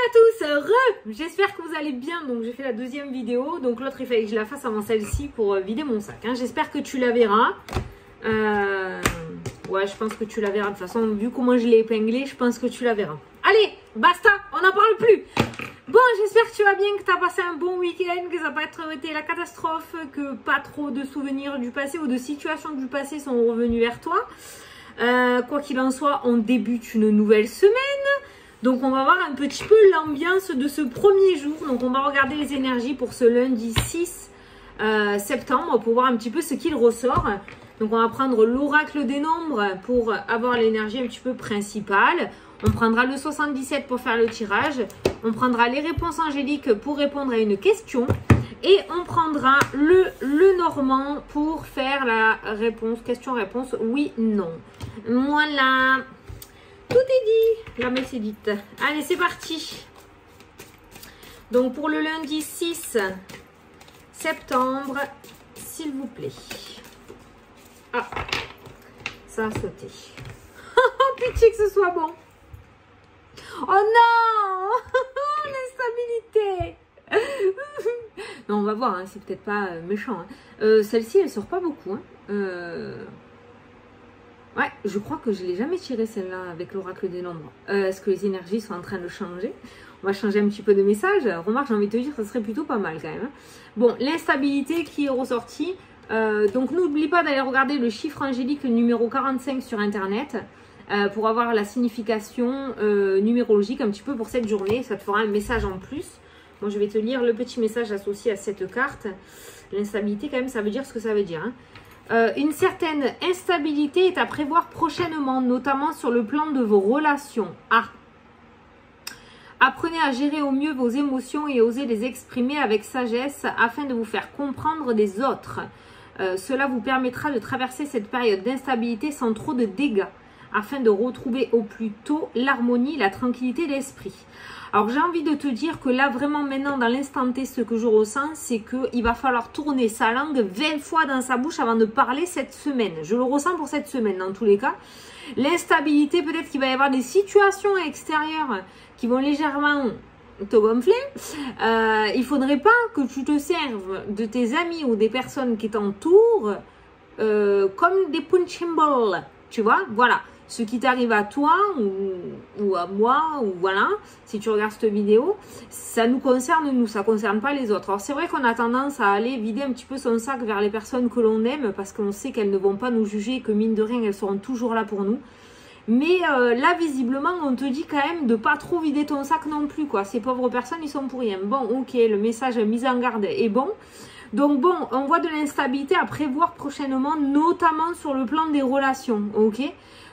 à tous, j'espère que vous allez bien. Donc j'ai fait la deuxième vidéo, donc l'autre il fallait que je la fasse avant celle-ci pour vider mon sac, hein. J'espère que tu la verras. Ouais, je pense que tu la verras. De toute façon, vu comment je l'ai épinglé, je pense que tu la verras. Allez, basta, on n'en parle plus. Bon, j'espère que tu vas bien, que tu as passé un bon week-end, que ça n'a pas été la catastrophe, que pas trop de souvenirs du passé ou de situations du passé sont revenus vers toi. Quoi qu'il en soit, on débute une nouvelle semaine. Donc on va voir un petit peu l'ambiance de ce premier jour. Donc on va regarder les énergies pour ce lundi 6 septembre pour voir un petit peu ce qu'il ressort. Donc on va prendre l'oracle des nombres pour avoir l'énergie un petit peu principale. On prendra le 77 pour faire le tirage. On prendra les réponses angéliques pour répondre à une question. Et on prendra le normand pour faire la réponse, question-réponse, oui, non. Voilà. Tout est dit. La messe est dite. Allez, c'est parti. Donc, pour le lundi 6 septembre, s'il vous plaît. Ah, ça a sauté. Pitié que ce soit bon. Oh non. L'instabilité. Non, on va voir, hein, c'est peut-être pas méchant. Hein. Celle-ci, elle sort pas beaucoup. Hein. Ouais, je crois que je l'ai jamais tirée celle-là avec l'oracle des nombres. Est-ce que les énergies sont en train de changer? On va changer un petit peu de message. Remarque, j'ai envie de te dire que ça serait plutôt pas mal quand même. Hein. Bon, l'instabilité qui est ressortie. Donc, n'oublie pas d'aller regarder le chiffre angélique numéro 45 sur Internet. Pour avoir la signification numérologique un petit peu pour cette journée. Ça te fera un message en plus. Moi, je vais te lire le petit message associé à cette carte. L'instabilité, quand même, ça veut dire ce que ça veut dire. Hein. Une certaine instabilité est à prévoir prochainement, notamment sur le plan de vos relations. Ah. Apprenez à gérer au mieux vos émotions et osez les exprimer avec sagesse afin de vous faire comprendre des autres. Cela vous permettra de traverser cette période d'instabilité sans trop de dégâts, afin de retrouver au plus tôt l'harmonie, la tranquillité d'esprit. Alors j'ai envie de te dire que là vraiment maintenant dans l'instant T ce que je ressens c'est qu'il va falloir tourner sa langue 20 fois dans sa bouche avant de parler cette semaine. Je le ressens pour cette semaine dans tous les cas. L'instabilité, peut-être qu'il va y avoir des situations extérieures qui vont légèrement te gonfler. Il faudrait pas que tu te serves de tes amis ou des personnes qui t'entourent comme des punching balls. Tu vois, voilà. Ce qui t'arrive à toi ou à moi, ou voilà, si tu regardes cette vidéo, ça nous concerne nous, ça ne concerne pas les autres. Alors c'est vrai qu'on a tendance à aller vider un petit peu son sac vers les personnes que l'on aime parce qu'on sait qu'elles ne vont pas nous juger et que mine de rien, elles seront toujours là pour nous. Mais là, visiblement, on te dit quand même de pas trop vider ton sac non plus, quoi. Ces pauvres personnes, ils sont pour rien. Bon, ok, le message mise en garde est bon. Donc bon, on voit de l'instabilité à prévoir prochainement, notamment sur le plan des relations, ok?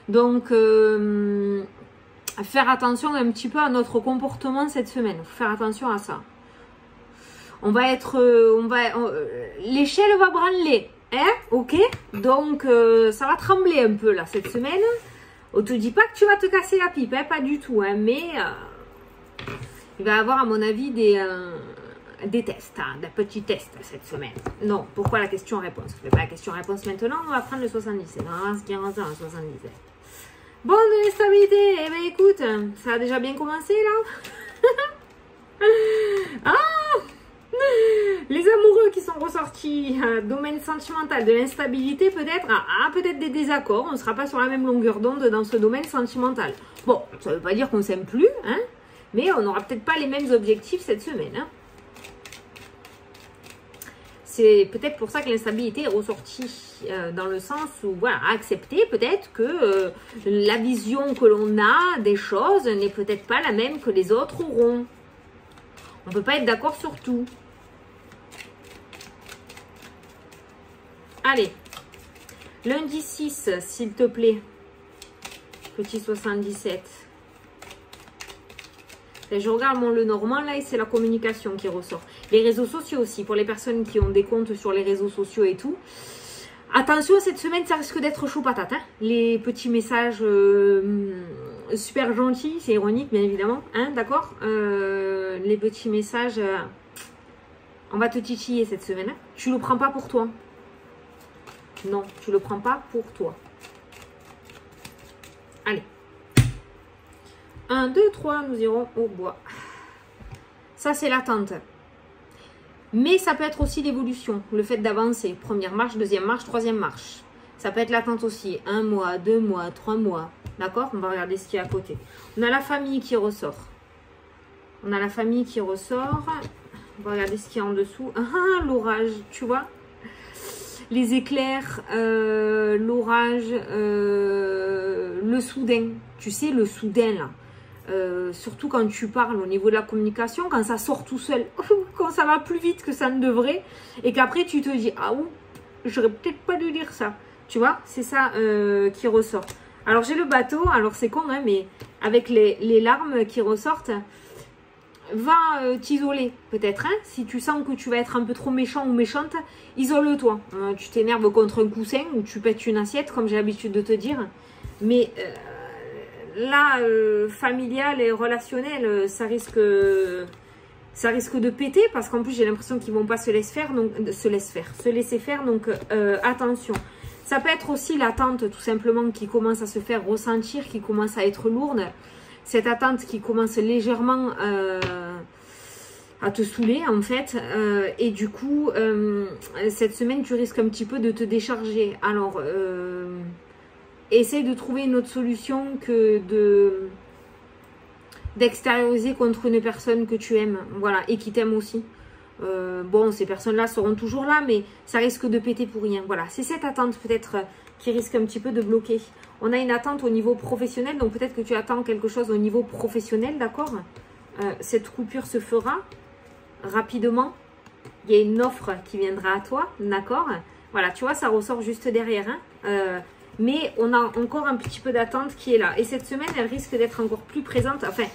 Donc, faire attention un petit peu à notre comportement cette semaine. Faut faire attention à ça. On va être, l'échelle va branler, hein? Ok? Donc, ça va trembler un peu là cette semaine. On te dit pas que tu vas te casser la pipe, hein? Pas du tout, hein? Mais il va y avoir à mon avis des tests, hein, des petits tests cette semaine. Non, pourquoi la question-réponse? Je fais pas la question-réponse maintenant, on va prendre le 77. On va se dire le 77. Bon, de l'instabilité, eh bien écoute, ça a déjà bien commencé là. Ah, les amoureux qui sont ressortis, domaine sentimental, de l'instabilité peut-être, peut-être des désaccords, on ne sera pas sur la même longueur d'onde dans ce domaine sentimental. Bon, ça ne veut pas dire qu'on s'aime plus, hein, mais on n'aura peut-être pas les mêmes objectifs cette semaine, hein. C'est peut-être pour ça que l'instabilité est ressortie dans le sens où, voilà, accepter peut-être que la vision que l'on a des choses n'est peut-être pas la même que les autres auront. On ne peut pas être d'accord sur tout. Allez, lundi 6, s'il te plaît, petit 77. Et je regarde mon le normand là et c'est la communication qui ressort. Les réseaux sociaux aussi, pour les personnes qui ont des comptes sur les réseaux sociaux et tout. Attention, cette semaine, ça risque d'être chaud patate. Hein. Les petits messages super gentils, c'est ironique bien évidemment, hein, d'accord. Les petits messages, on va te titiller cette semaine. Hein. Tu le prends pas pour toi. Non, tu le prends pas pour toi. Allez. 1, 2, 3, nous irons au bois. Ça, c'est l'attente. Mais ça peut être aussi l'évolution, le fait d'avancer. Première marche, deuxième marche, troisième marche. Ça peut être l'attente aussi. 1 mois, 2 mois, 3 mois. D'accord? On va regarder ce qu'il y a à côté. On a la famille qui ressort. On a la famille qui ressort. On va regarder ce qu'il y a en dessous. Ah, l'orage, tu vois? Les éclairs, l'orage, le soudain. Tu sais, le soudain, là. Surtout quand tu parles au niveau de la communication, quand ça sort tout seul, quand ça va plus vite que ça ne devrait, et qu'après tu te dis, ah ouh, j'aurais peut-être pas dû dire ça. Tu vois, c'est ça qui ressort. Alors j'ai le bateau, alors c'est con, hein, mais avec les larmes qui ressortent, va t'isoler peut-être. Hein, si tu sens que tu vas être un peu trop méchant ou méchante, isole-toi. Tu t'énerves contre un coussin ou tu pètes une assiette, comme j'ai l'habitude de te dire. Mais là, familial et relationnel, ça risque de péter parce qu'en plus j'ai l'impression qu'ils vont pas se laisser faire, donc attention. Ça peut être aussi l'attente tout simplement qui commence à se faire ressentir, qui commence à être lourde. Cette attente qui commence légèrement à te saouler en fait. Et du coup, cette semaine tu risques un petit peu de te décharger. Alors, essaye de trouver une autre solution que d'extérioriser contre une personne que tu aimes, voilà, et qui t'aime aussi. Bon, ces personnes-là seront toujours là, mais ça risque de péter pour rien. Voilà, c'est cette attente peut-être qui risque un petit peu de bloquer. On a une attente au niveau professionnel, donc peut-être que tu attends quelque chose au niveau professionnel, d'accord? Cette coupure se fera rapidement. Il y a une offre qui viendra à toi, d'accord? Voilà, tu vois, ça ressort juste derrière, hein. Mais on a encore un petit peu d'attente qui est là. Et cette semaine, elle risque d'être encore plus présente. Enfin,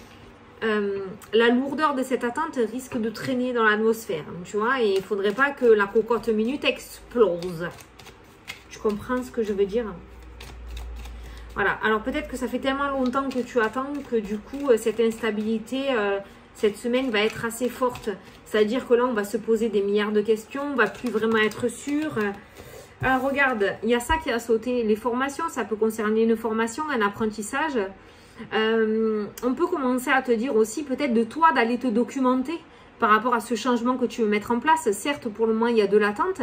la lourdeur de cette attente risque de traîner dans l'atmosphère. Tu vois, et il ne faudrait pas que la cocotte minute explose. Tu comprends ce que je veux dire? Voilà. Alors peut-être que ça fait tellement longtemps que tu attends que du coup, cette instabilité, cette semaine va être assez forte. C'est-à-dire que là, on va se poser des milliards de questions. On ne va plus vraiment être sûr. Alors regarde, il y a ça qui a sauté. Les formations, ça peut concerner une formation, un apprentissage. On peut commencer à te dire aussi peut-être de toi d'aller te documenter par rapport à ce changement que tu veux mettre en place. Certes, pour le moment, il y a de l'attente,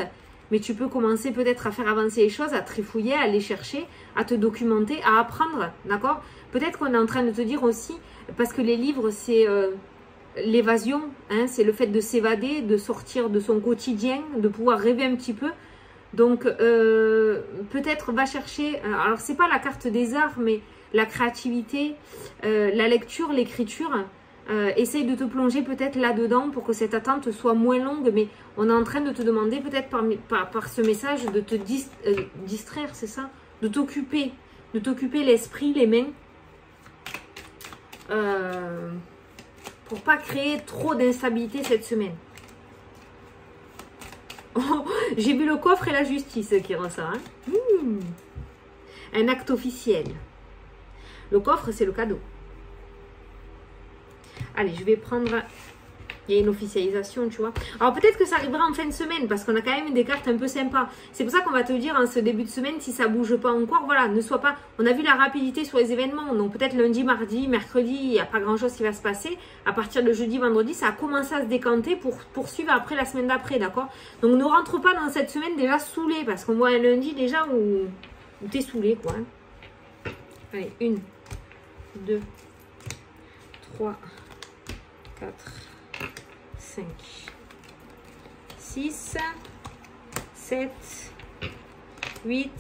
mais tu peux commencer peut-être à faire avancer les choses, à trifouiller, à aller chercher, à te documenter, à apprendre, d'accord? Peut-être qu'on est en train de te dire aussi, parce que les livres, c'est l'évasion, hein, c'est le fait de s'évader, de sortir de son quotidien, de pouvoir rêver un petit peu. Donc, peut-être va chercher, alors c'est pas la carte des arts, mais la créativité, la lecture, l'écriture. Essaye de te plonger peut-être là-dedans pour que cette attente soit moins longue. Mais on est en train de te demander peut-être par ce message de te distraire, c'est ça? De t'occuper l'esprit, les mains. Pour pas créer trop d'instabilité cette semaine. Oh, j'ai vu le coffre et la justice qui ressort. Hein. Un acte officiel. Le coffre, c'est le cadeau. Allez, je vais prendre... Il y a une officialisation, tu vois. Alors, peut-être que ça arrivera en fin de semaine, parce qu'on a quand même des cartes un peu sympas. C'est pour ça qu'on va te dire, en ce début de semaine, si ça ne bouge pas encore, voilà, ne sois pas... On a vu la rapidité sur les événements, donc peut-être lundi, mardi, mercredi, il n'y a pas grand-chose qui va se passer. À partir de jeudi, vendredi, ça a commencé à se décanter pour poursuivre après la semaine d'après, d'accord? Donc, ne rentre pas dans cette semaine déjà saoulé, parce qu'on voit un lundi déjà où tu es saoulé, quoi. Hein. Allez, 1, 2, 3, 4, 5, 6, 7, 8.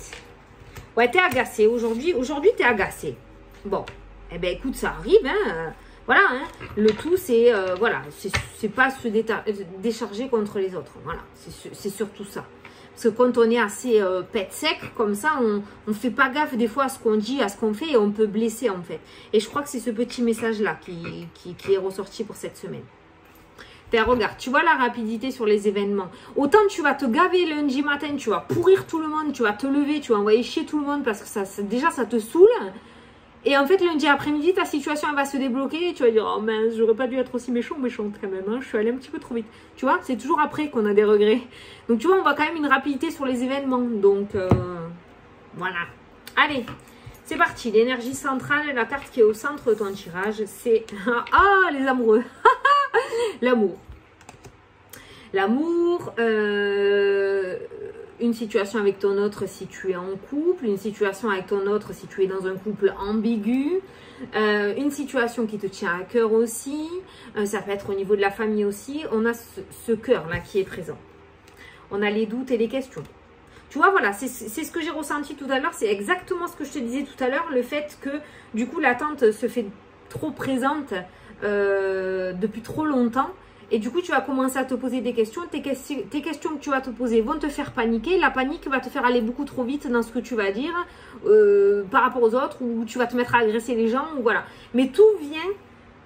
Ouais, t'es agacé. Aujourd'hui, t'es agacé. Bon, eh ben écoute, ça arrive, hein. Voilà, hein. Le tout, c'est voilà, c'est pas se décharger contre les autres. Voilà, c'est surtout ça. Parce que quand on est assez pète sec, comme ça, on ne fait pas gaffe des fois à ce qu'on dit, à ce qu'on fait, et on peut blesser en fait. Et je crois que c'est ce petit message-là qui est ressorti pour cette semaine. Regarde, tu vois la rapidité sur les événements. Autant tu vas te gaver lundi matin, tu vas pourrir tout le monde, tu vas te lever, tu vas envoyer chier tout le monde parce que déjà ça te saoule. Et en fait, lundi après-midi, ta situation elle va se débloquer et tu vas dire « Oh mince, j'aurais pas dû être aussi méchant ou méchante quand même, hein, je suis allée un petit peu trop vite. » Tu vois, c'est toujours après qu'on a des regrets. Donc tu vois, on voit quand même une rapidité sur les événements. Donc voilà. Allez, c'est parti. L'énergie centrale, la carte qui est au centre de ton tirage, c'est... Ah, les amoureux. L'amour. L'amour, une situation avec ton autre si tu es en couple, une situation avec ton autre si tu es dans un couple ambigu, une situation qui te tient à cœur aussi, ça peut être au niveau de la famille aussi. On a ce cœur là qui est présent. On a les doutes et les questions. Tu vois, voilà, c'est ce que j'ai ressenti tout à l'heure. C'est exactement ce que je te disais tout à l'heure. Le fait que, du coup, l'attente se fait trop présente depuis trop longtemps. Et du coup, tu vas commencer à te poser des questions. Tes questions que tu vas te poser vont te faire paniquer. La panique va te faire aller beaucoup trop vite dans ce que tu vas dire par rapport aux autres. Ou tu vas te mettre à agresser les gens. Ou voilà. Mais tout vient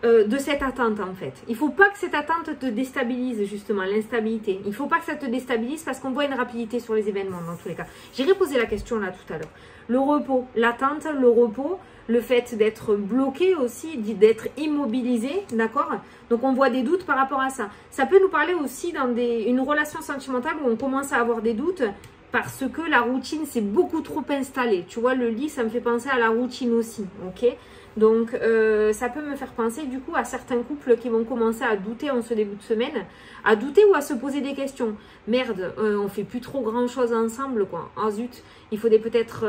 de cette attente en fait. Il ne faut pas que cette attente te déstabilise justement, l'instabilité. Il ne faut pas que ça te déstabilise parce qu'on voit une rapidité sur les événements dans tous les cas. J'irai poser la question là tout à l'heure. Le repos, l'attente, le repos, le fait d'être bloqué aussi, d'être immobilisé, d'accord? Donc on voit des doutes par rapport à ça. Ça peut nous parler aussi dans une relation sentimentale où on commence à avoir des doutes parce que la routine s'est beaucoup trop installée. Tu vois, le lit, ça me fait penser à la routine aussi, ok? Donc, ça peut me faire penser du coup à certains couples qui vont commencer à douter en ce début de semaine, à douter ou à se poser des questions. Merde, on fait plus trop grand chose ensemble, quoi. Ah zut, il faudrait peut-être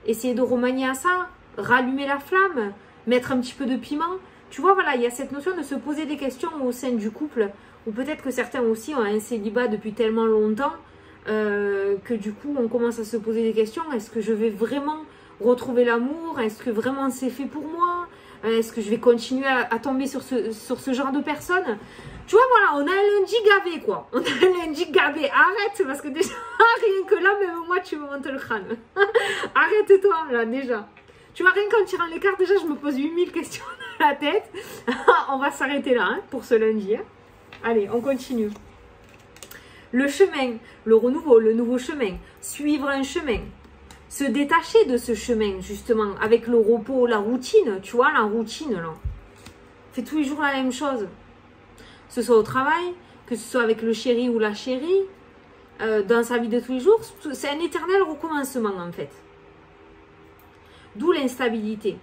essayer de remanier à ça, rallumer la flamme, mettre un petit peu de piment. Tu vois, voilà, il y a cette notion de se poser des questions au sein du couple, ou peut-être que certains aussi ont un célibat depuis tellement longtemps que du coup, on commence à se poser des questions. Est-ce que je vais vraiment retrouver l'amour? Est-ce que vraiment c'est fait pour moi? Est-ce que je vais continuer à tomber sur ce genre de personnes? Tu vois, voilà, on a un lundi gavé, quoi. On a un lundi gavé. Arrête, parce que déjà, rien que là, même moi, tu me montes le crâne. Arrête-toi, là, déjà. Tu vois, rien qu'en tirant les cartes, déjà, je me pose 8000 questions dans la tête. On va s'arrêter là, hein, pour ce lundi. Hein. Allez, on continue. Le chemin, le renouveau, le nouveau chemin. Suivre un chemin. Se détacher de ce chemin, justement, avec le repos, la routine, tu vois, la routine, là. Fais tous les jours la même chose. Que ce soit au travail, que ce soit avec le chéri ou la chérie, dans sa vie de tous les jours, c'est un éternel recommencement, en fait. D'où l'instabilité.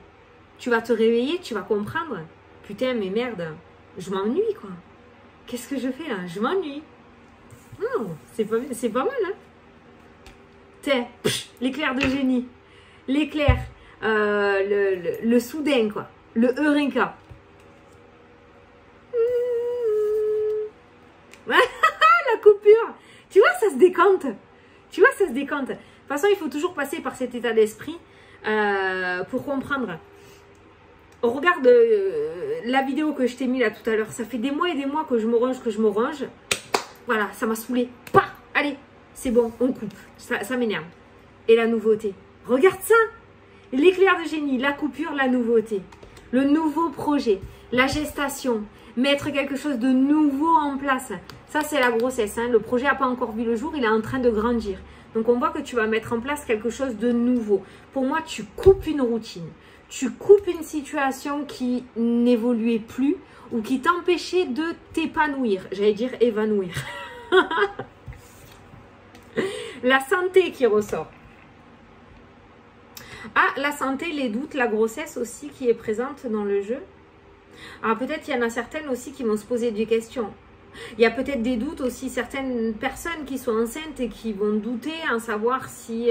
Tu vas te réveiller, tu vas comprendre. Putain, mais merde, je m'ennuie, quoi. Qu'est-ce que je fais, là? Je m'ennuie. Oh, c'est pas mal, hein? L'éclair de génie, l'éclair, le soudain, quoi, le eureka. La coupure, tu vois, ça se décante. Tu vois, ça se décante. De toute façon, il faut toujours passer par cet état d'esprit pour comprendre. Regarde la vidéo que je t'ai mis là tout à l'heure. Ça fait des mois et des mois que je me ronge, Voilà, ça m'a saoulé. Pah, allez. C'est bon, on coupe. Ça m'énerve. Et la nouveauté. Regarde ça. L'éclair de génie, la coupure, la nouveauté. Le nouveau projet. La gestation. Mettre quelque chose de nouveau en place. Ça, c'est la grossesse. Hein. Le projet n'a pas encore vu le jour. Il est en train de grandir. Donc, on voit que tu vas mettre en place quelque chose de nouveau. Pour moi, tu coupes une routine. Tu coupes une situation qui n'évoluait plus ou qui t'empêchait de t'épanouir. J'allais dire évanouir. La santé qui ressort. Ah, la santé, les doutes, la grossesse aussi qui est présente dans le jeu. Alors peut-être il y en a certaines aussi qui vont se poser des questions. Il y a peut-être des doutes aussi, certaines personnes qui sont enceintes et qui vont douter en savoir si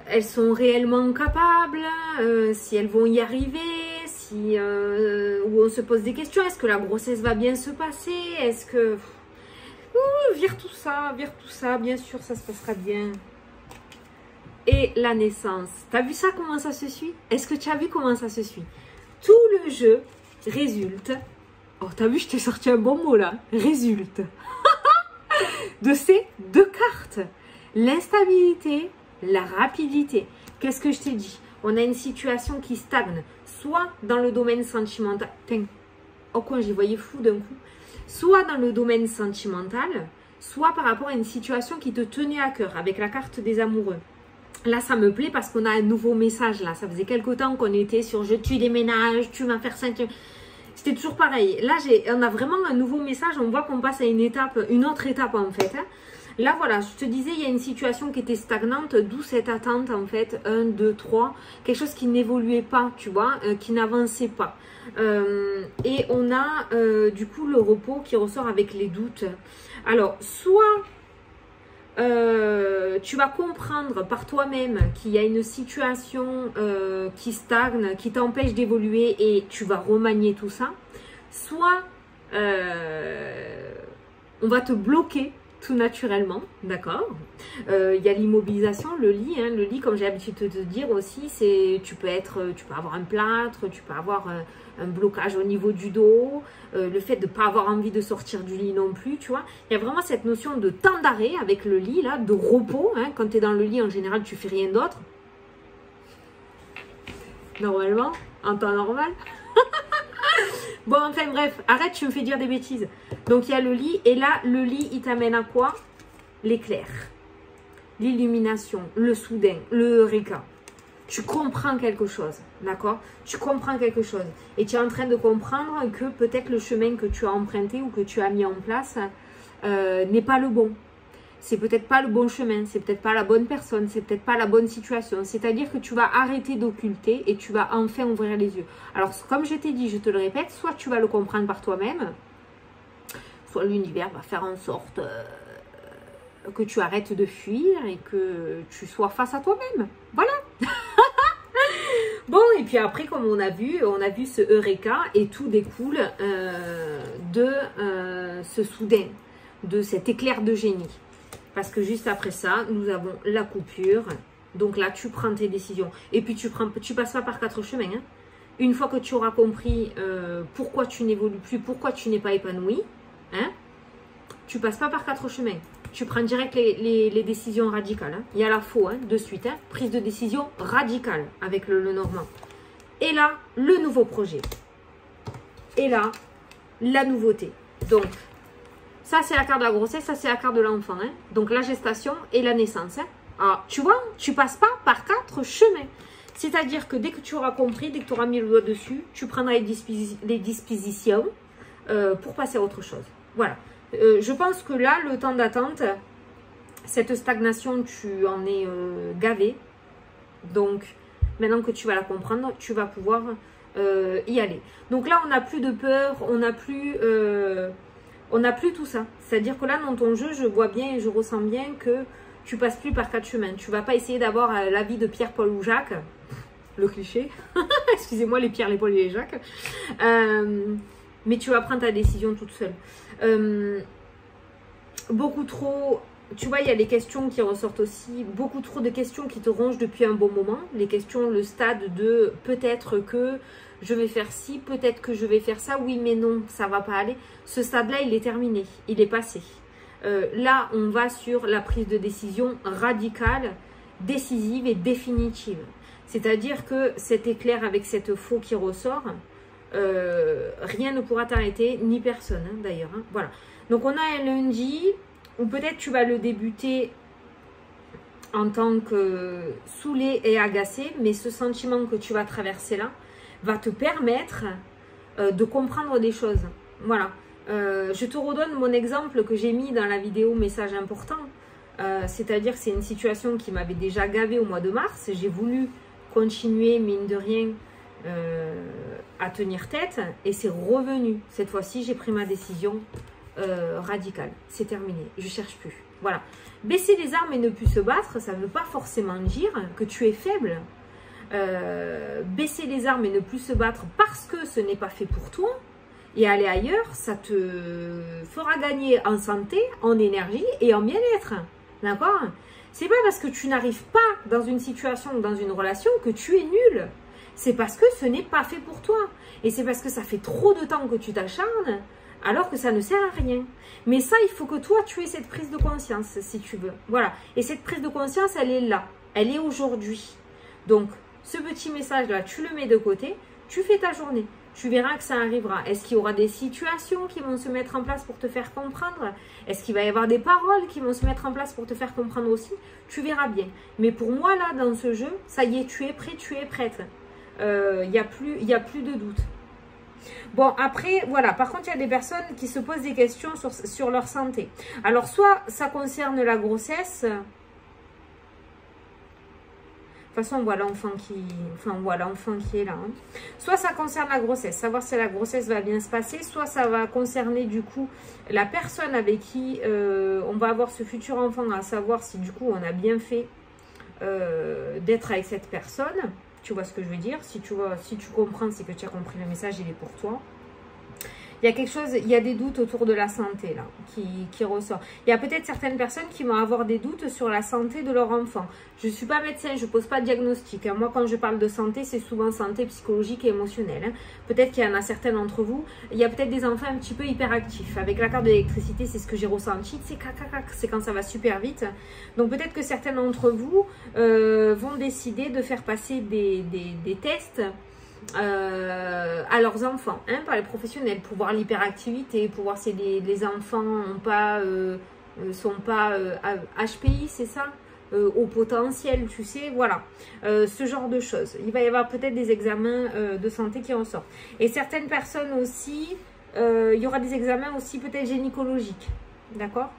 elles sont réellement capables, si elles vont y arriver, si où on se pose des questions. Est-ce que la grossesse va bien se passer? Est-ce que... vire tout ça, bien sûr, ça se passera bien. Et la naissance. T'as vu ça, comment ça se suit? Est-ce que tu as vu comment ça se suit? Tout le jeu résulte... Oh, t'as vu, je t'ai sorti un bon mot là. Résulte. De ces deux cartes. L'instabilité, la rapidité. Qu'est-ce que je t'ai dit? On a une situation qui stagne. Soit dans le domaine sentimental. Putain. Oh quoi, j'y voyais flou d'un coup. Soit dans le domaine sentimental, soit par rapport à une situation qui te tenait à cœur, avec la carte des amoureux. Là, ça me plaît parce qu'on a un nouveau message, là. Ça faisait quelque temps qu'on était sur « je tue des ménages, tu vas faire ça ». C'était toujours pareil. Là, on a vraiment un nouveau message. On voit qu'on passe à une autre étape, en fait. Là, voilà, je te disais, il y a une situation qui était stagnante, d'où cette attente, en fait, 1, 2, 3, quelque chose qui n'évoluait pas, tu vois, qui n'avançait pas. Et on a, du coup, le repos qui ressort avec les doutes. Alors, soit tu vas comprendre par toi-même qu'il y a une situation qui stagne, qui t'empêche d'évoluer et tu vas remanier tout ça, soit on va te bloquer tout naturellement, d'accord. Il y a l'immobilisation, le lit, hein, le lit, comme j'ai l'habitude de te dire aussi, c'est tu peux avoir un plâtre, tu peux avoir un blocage au niveau du dos, le fait de ne pas avoir envie de sortir du lit non plus, tu vois. Il y a vraiment cette notion de temps d'arrêt avec le lit, là, de repos, hein. Quand tu es dans le lit, en général, tu fais rien d'autre. Normalement, en temps normal. Bon, enfin bref, arrête, tu me fais dire des bêtises. Donc il y a le lit, et là, le lit, il t'amène à quoi? L'éclair, l'illumination, le soudain, le eureka. Tu comprends quelque chose, d'accord? Tu comprends quelque chose. Et tu es en train de comprendre que peut-être le chemin que tu as emprunté ou que tu as mis en place n'est pas le bon. C'est peut-être pas le bon chemin, c'est peut-être pas la bonne personne, c'est peut-être pas la bonne situation. C'est-à-dire que tu vas arrêter d'occulter et tu vas enfin ouvrir les yeux. Alors, comme je t'ai dit, je te le répète, soit tu vas le comprendre par toi-même, soit l'univers va faire en sorte que tu arrêtes de fuir et que tu sois face à toi-même. Voilà. Bon, et puis après, comme on a vu ce Eureka et tout découle de ce soudain, de cet éclair de génie. Parce que juste après ça, nous avons la coupure. Donc là, tu prends tes décisions. Et puis, tu passes pas par 4 chemins. Hein. Une fois que tu auras compris pourquoi tu n'évolues plus, pourquoi tu n'es pas épanoui, hein, tu passes pas par 4 chemins. Tu prends direct les décisions radicales. Hein. Il y a la faux, hein, de suite. Hein. Prise de décision radicale avec le normand. Et là, le nouveau projet. Et là, la nouveauté. Donc, ça, c'est la carte de la grossesse, ça, c'est la carte de l'enfant. Hein. Donc, la gestation et la naissance. Hein. Alors, tu vois, tu passes pas par 4 chemins. C'est-à-dire que dès que tu auras compris, dès que tu auras mis le doigt dessus, tu prendras les dispositions pour passer à autre chose. Voilà. Je pense que là, le temps d'attente, cette stagnation, tu en es gavé. Donc, maintenant que tu vas la comprendre, tu vas pouvoir y aller. Donc là, on n'a plus de peur, on n'a plus tout ça. C'est-à-dire que là, dans ton jeu, je vois bien et je ressens bien que tu passes plus par 4 chemins. Tu vas pas essayer d'avoir l'avis de Pierre, Paul ou Jacques. Le cliché. Excusez-moi, les Pierre, les Paul et les Jacques. Mais tu vas prendre ta décision toute seule. Beaucoup trop... Tu vois, il y a les questions qui ressortent aussi. Beaucoup trop de questions qui te rongent depuis un bon moment. Les questions, le stade de peut-être que je vais faire ci, peut-être que je vais faire ça. Oui, mais non, ça va pas aller. Ce stade-là, il est terminé. Il est passé. Là, on va sur la prise de décision radicale, décisive et définitive. C'est-à-dire que cet éclair avec cette faux qui ressort, rien ne pourra t'arrêter, ni personne hein, d'ailleurs. Hein. Voilà. Donc, on a un lundi où peut-être tu vas le débuter en tant que saoulé et agacé, mais ce sentiment que tu vas traverser là va te permettre de comprendre des choses. Voilà. Je te redonne mon exemple que j'ai mis dans la vidéo message important. C'est-à-dire que c'est une situation qui m'avait déjà gavé au mois de mars. J'ai voulu continuer, mine de rien, à tenir tête. Et c'est revenu. Cette fois-ci, j'ai pris ma décision radicale. C'est terminé. Je ne cherche plus. Voilà. Baisser les armes et ne plus se battre, ça ne veut pas forcément dire que tu es faible. Baisser les armes et ne plus se battre parce que ce n'est pas fait pour toi. Et aller ailleurs, ça te fera gagner en santé, en énergie et en bien-être. D'accord? C'est pas parce que tu n'arrives pas dans une situation ou dans une relation que tu es nul. C'est parce que ce n'est pas fait pour toi. Et c'est parce que ça fait trop de temps que tu t'acharnes, alors que ça ne sert à rien. Mais ça, il faut que toi, tu aies cette prise de conscience, si tu veux. Voilà. Et cette prise de conscience, elle est là. Elle est aujourd'hui. Donc, ce petit message-là, tu le mets de côté, tu fais ta journée. Tu verras que ça arrivera. Est-ce qu'il y aura des situations qui vont se mettre en place pour te faire comprendre? Est-ce qu'il va y avoir des paroles qui vont se mettre en place pour te faire comprendre aussi? Tu verras bien. Mais pour moi, là, dans ce jeu, ça y est, tu es prêt, tu es prête. Il y a plus de doute. Bon, après, voilà. Par contre, il y a des personnes qui se posent des questions sur leur santé. Alors, soit ça concerne la grossesse. De toute façon, voilà l'enfant qui est là. Hein. Soit ça concerne la grossesse, savoir si la grossesse va bien se passer. Soit ça va concerner du coup la personne avec qui on va avoir ce futur enfant, à savoir si du coup on a bien fait d'être avec cette personne. Tu vois ce que je veux dire? Si tu comprends, c'est que tu as compris le message, il est pour toi. Il y a quelque chose, il y a des doutes autour de la santé là qui ressort. Il y a peut-être certaines personnes qui vont avoir des doutes sur la santé de leur enfant. Je ne suis pas médecin, je ne pose pas de diagnostic. Hein. Moi, quand je parle de santé, c'est souvent santé psychologique et émotionnelle. Hein. Peut-être qu'il y en a certains d'entre vous. Il y a peut-être des enfants un petit peu hyperactifs. Avec la carte de l'électricité, c'est ce que j'ai ressenti. C'est quand ça va super vite. Donc peut-être que certains d'entre vous vont décider de faire passer des tests à leurs enfants, hein, par les professionnels, pour voir l'hyperactivité, pour voir si les enfants sont pas HPI, c'est ça, au potentiel, tu sais, voilà, ce genre de choses. Il va y avoir peut-être des examens de santé qui en sortent. Et certaines personnes aussi, il y aura des examens aussi peut-être gynécologiques, d'accord?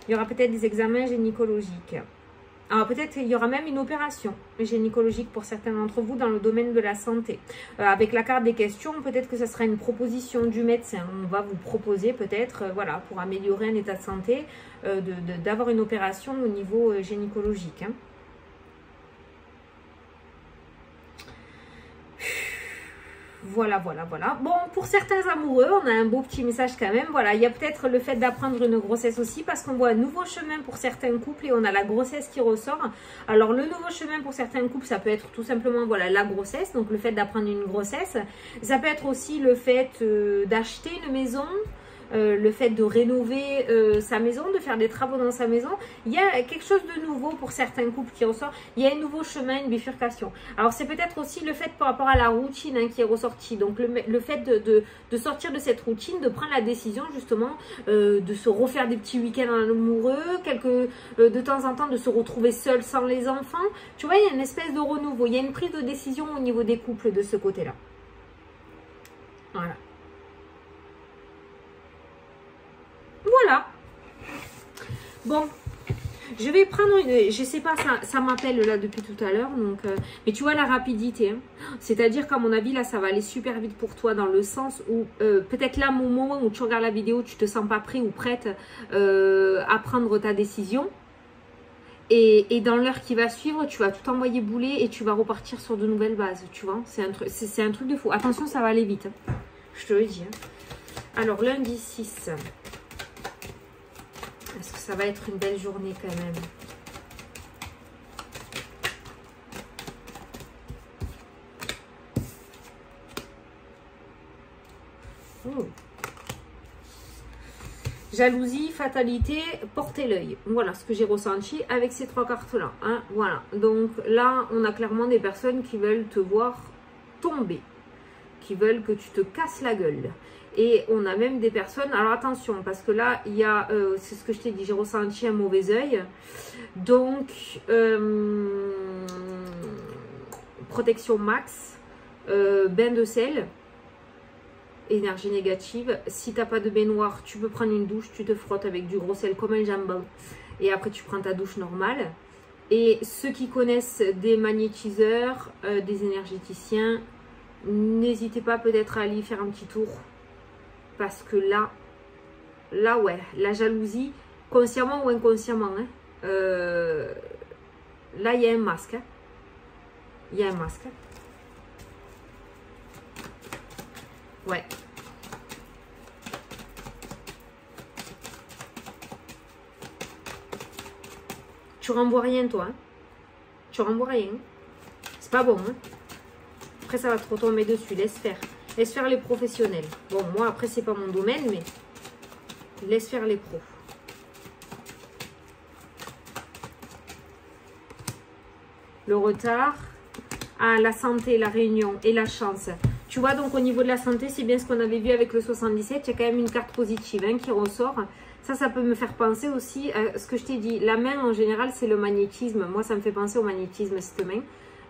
Il y aura peut-être des examens gynécologiques. Alors peut-être qu'il y aura même une opération gynécologique pour certains d'entre vous dans le domaine de la santé. Avec la carte des questions, peut-être que ce sera une proposition du médecin. On va vous proposer peut-être, voilà, pour améliorer un état de santé, d'avoir une opération au niveau gynécologique. Hein. Voilà. Bon, pour certains amoureux, on a un beau petit message quand même. Voilà, il y a peut-être le fait d'apprendre une grossesse aussi, parce qu'on voit un nouveau chemin pour certains couples et on a la grossesse qui ressort. Alors, le nouveau chemin pour certains couples, ça peut être tout simplement, voilà, la grossesse, donc le fait d'apprendre une grossesse. Ça peut être aussi le fait d'acheter une maison, le fait de rénover sa maison, de faire des travaux dans sa maison. Il y a quelque chose de nouveau pour certains couples qui ressort. Il y a un nouveau chemin, une bifurcation. Alors c'est peut-être aussi le fait par rapport à la routine, hein, qui est ressorti. Donc le fait de sortir de cette routine, de prendre la décision justement de se refaire des petits week-ends en amoureux, de temps en temps de se retrouver seul sans les enfants. Tu vois, il y a une espèce de renouveau. Il y a une prise de décision au niveau des couples de ce côté-là. Voilà. Voilà. Bon, je vais prendre une... Je sais pas, ça m'appelle là depuis tout à l'heure. Donc, mais tu vois la rapidité. Hein. C'est-à-dire qu'à mon avis, là, ça va aller super vite pour toi dans le sens où peut-être là, au moment où tu regardes la vidéo, tu te sens pas prêt ou prête à prendre ta décision. Et dans l'heure qui va suivre, tu vas tout envoyer bouler et tu vas repartir sur de nouvelles bases. Tu vois, c'est un truc de fou. Attention, ça va aller vite. Hein. Je te le dis. Hein. Alors, lundi 6... Est-ce que ça va être une belle journée quand même? Oh. Jalousie, fatalité, portez l'œil. Voilà ce que j'ai ressenti avec ces trois cartes-là. Hein. Voilà. Donc là, on a clairement des personnes qui veulent te voir tomber. Qui veulent que tu te casses la gueule. Et on a même des personnes, alors attention, parce que là, il y a, c'est ce que je t'ai dit, j'ai ressenti un mauvais œil. Donc, protection max, bain de sel, énergie négative. Si tu n'as pas de baignoire, tu peux prendre une douche, tu te frottes avec du gros sel comme un jambon. Et après, tu prends ta douche normale. Et ceux qui connaissent des magnétiseurs, des énergéticiens, n'hésitez pas peut-être à aller faire un petit tour. Parce que là, ouais, la jalousie, consciemment ou inconsciemment, hein, là, il y a un masque. Hein. Il y a un masque. Ouais. Tu renvoies rien, toi. Hein. Tu renvoies rien. C'est pas bon. Hein. Après, ça va te retomber dessus. Laisse faire. Laisse faire les professionnels. Bon, moi, après, c'est pas mon domaine, mais laisse faire les pros. Le retard. Ah, la santé, la réunion et la chance. Tu vois, donc, au niveau de la santé, c'est bien ce qu'on avait vu avec le 77. Il y a quand même une carte positive hein, qui ressort. Ça peut me faire penser aussi à ce que je t'ai dit. La main, en général, c'est le magnétisme. Moi, ça me fait penser au magnétisme, cette main,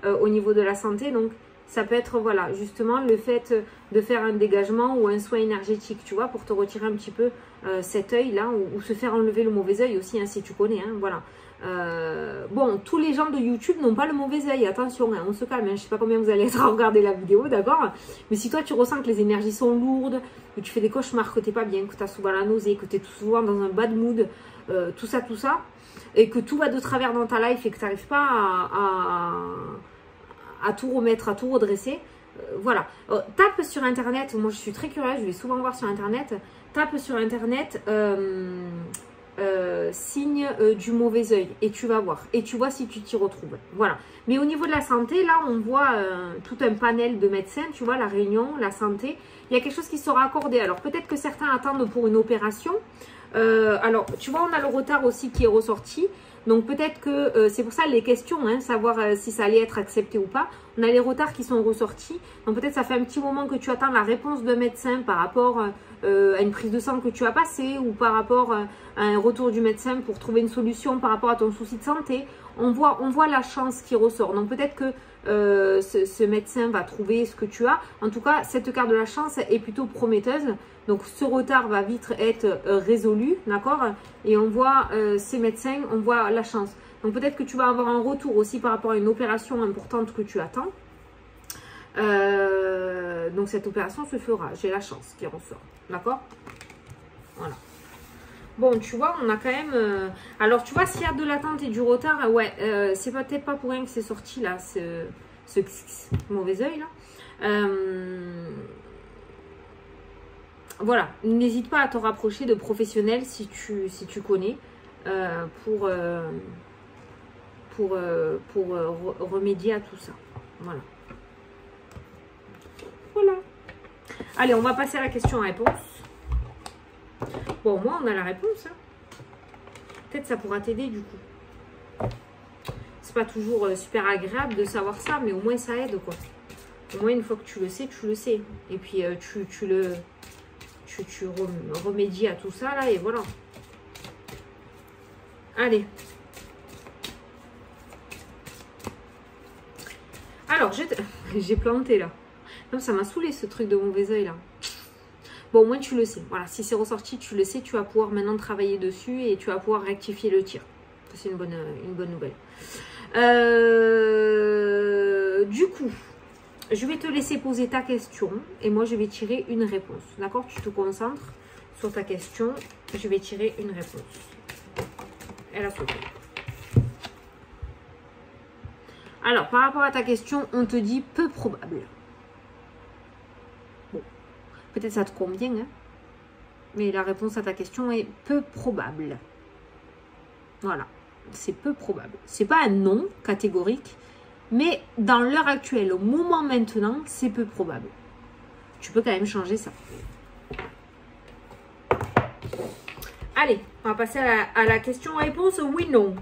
au niveau de la santé. Donc, ça peut être, voilà, justement, le fait de faire un dégagement ou un soin énergétique, tu vois, pour te retirer un petit peu cet œil-là, ou se faire enlever le mauvais œil aussi, hein, si tu connais, hein, voilà. Bon, tous les gens de YouTube n'ont pas le mauvais œil, attention, hein, on se calme, hein, je sais pas combien vous allez être à regarder la vidéo, d'accord? Mais si toi, tu ressens que les énergies sont lourdes, que tu fais des cauchemars, que t'es pas bien, que tu as souvent la nausée, que tu es souvent dans un bad mood, tout ça, et que tout va de travers dans ta life et que tu n'arrives pas à tout remettre, à tout redresser, voilà. Tape sur internet, moi je suis très curieuse, je vais souvent voir sur internet, tape sur internet signe du mauvais œil et tu vas voir, et tu vois si tu t'y retrouves, voilà. Mais au niveau de la santé, là on voit tout un panel de médecins, tu vois, la réunion, la santé, il y a quelque chose qui sera accordé. Alors peut-être que certains attendent pour une opération. Alors, tu vois, on a le retard aussi qui est ressorti. Donc, peut-être que c'est pour ça les questions, hein, savoir si ça allait être accepté ou pas. On a les retards qui sont ressortis. Donc, peut-être ça fait un petit moment que tu attends la réponse d'un médecin par rapport à une prise de sang que tu as passée ou par rapport à un retour du médecin pour trouver une solution par rapport à ton souci de santé. On voit la chance qui ressort. Donc, peut-être que ce médecin va trouver ce que tu as. En tout cas, cette carte de la chance est plutôt prometteuse. Donc, ce retard va vite être résolu, d'accord? Et on voit ces médecins, on voit la chance. Donc, peut-être que tu vas avoir un retour aussi par rapport à une opération importante que tu attends. Donc, cette opération se fera. J'ai la chance qui ressort, d'accord? Voilà. Bon, tu vois, on a quand même... Alors, tu vois, s'il y a de l'attente et du retard, ouais, c'est peut-être pas pour rien que c'est sorti, là, ce mauvais œil, là. Voilà, n'hésite pas à te rapprocher de professionnels si tu connais pour remédier à tout ça. Voilà. Voilà. Allez, on va passer à la question-réponse. Bon, au moins, on a la réponse. Hein. Peut-être ça pourra t'aider du coup. C'est pas toujours super agréable de savoir ça, mais au moins ça aide, quoi. Au moins, une fois que tu le sais, tu le sais. Et puis, tu remédies à tout ça, là, et voilà. Allez. Alors, j'ai planté, là. Non, ça m'a saoulé, ce truc de mauvais œil, là. Bon, au moins, tu le sais. Voilà, si c'est ressorti, tu le sais. Tu vas pouvoir maintenant travailler dessus et tu vas pouvoir rectifier le tir. C'est une bonne nouvelle. Du coup, je vais te laisser poser ta question et moi, je vais tirer une réponse. D'accord? Tu te concentres sur ta question. Je vais tirer une réponse. Elle a sauté. Alors, par rapport à ta question, on te dit peu probable. Bon, peut-être ça te convient, hein? Mais la réponse à ta question est peu probable. Voilà, c'est peu probable. C'est pas un non catégorique, mais dans l'heure actuelle, au moment maintenant, c'est peu probable. Tu peux quand même changer ça. Allez, on va passer à la question-réponse oui-non.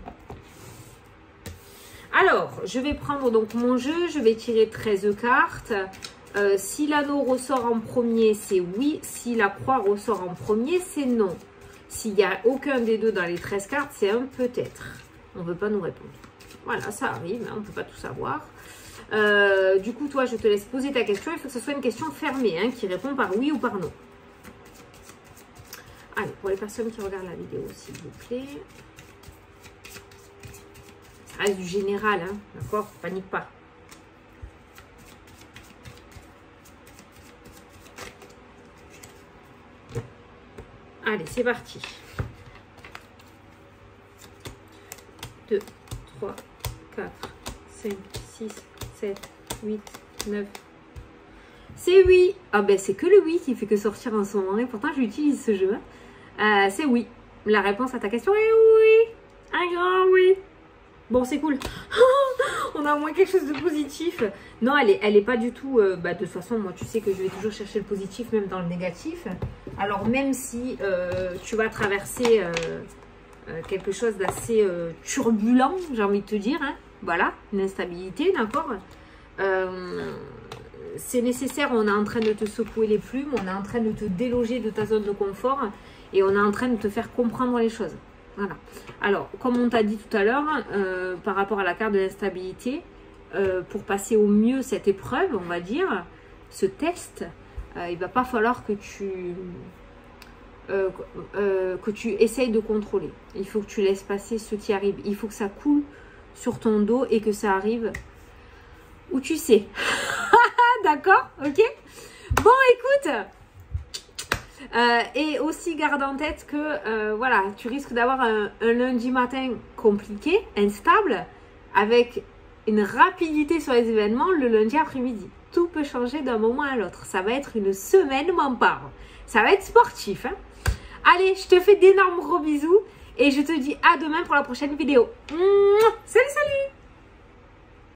Alors, je vais prendre donc mon jeu, je vais tirer 13 cartes. Si l'anneau ressort en premier, c'est oui. Si la croix ressort en premier, c'est non. S'il n'y a aucun des deux dans les 13 cartes, c'est un peut-être. On ne veut pas nous répondre. Voilà, ça arrive, hein, on ne peut pas tout savoir. Du coup, toi, je te laisse poser ta question. Il faut que ce soit une question fermée, hein, qui répond par oui ou par non. Allez, pour les personnes qui regardent la vidéo, s'il vous plaît. Ça reste du général, hein, d'accord? Panique pas. Allez, c'est parti. 2, 3, 4, 5, 6, 7, 8, 9. C'est oui. Ah ben c'est que le oui qui fait que sortir en ce moment. Et pourtant j'utilise ce jeu. C'est oui. La réponse à ta question est oui. Un grand oui. Bon, c'est cool. On a au moins quelque chose de positif. Non, elle est pas du tout... de toute façon, moi, tu sais que je vais toujours chercher le positif, même dans le négatif. Alors, même si tu vas traverser quelque chose d'assez turbulent, j'ai envie de te dire. Hein, voilà, une instabilité, d'accord. C'est nécessaire, on est en train de te secouer les plumes, on est en train de te déloger de ta zone de confort et on est en train de te faire comprendre les choses. Voilà. Alors, comme on t'a dit tout à l'heure, par rapport à la carte de l'instabilité, pour passer au mieux cette épreuve, on va dire, ce test, il va pas falloir que tu essayes de contrôler. Il faut que tu laisses passer ce qui arrive. Il faut que ça coule sur ton dos et que ça arrive où tu sais. D'accord? Ok? Bon, écoute, et aussi garde en tête que voilà, tu risques d'avoir un lundi matin compliqué, instable, avec une rapidité sur les événements le lundi après-midi. Tout peut changer d'un moment à l'autre. Ça va être une semaine, m'en parle. Ça va être sportif. Hein. Allez, je te fais d'énormes gros bisous et je te dis à demain pour la prochaine vidéo. Salut, salut!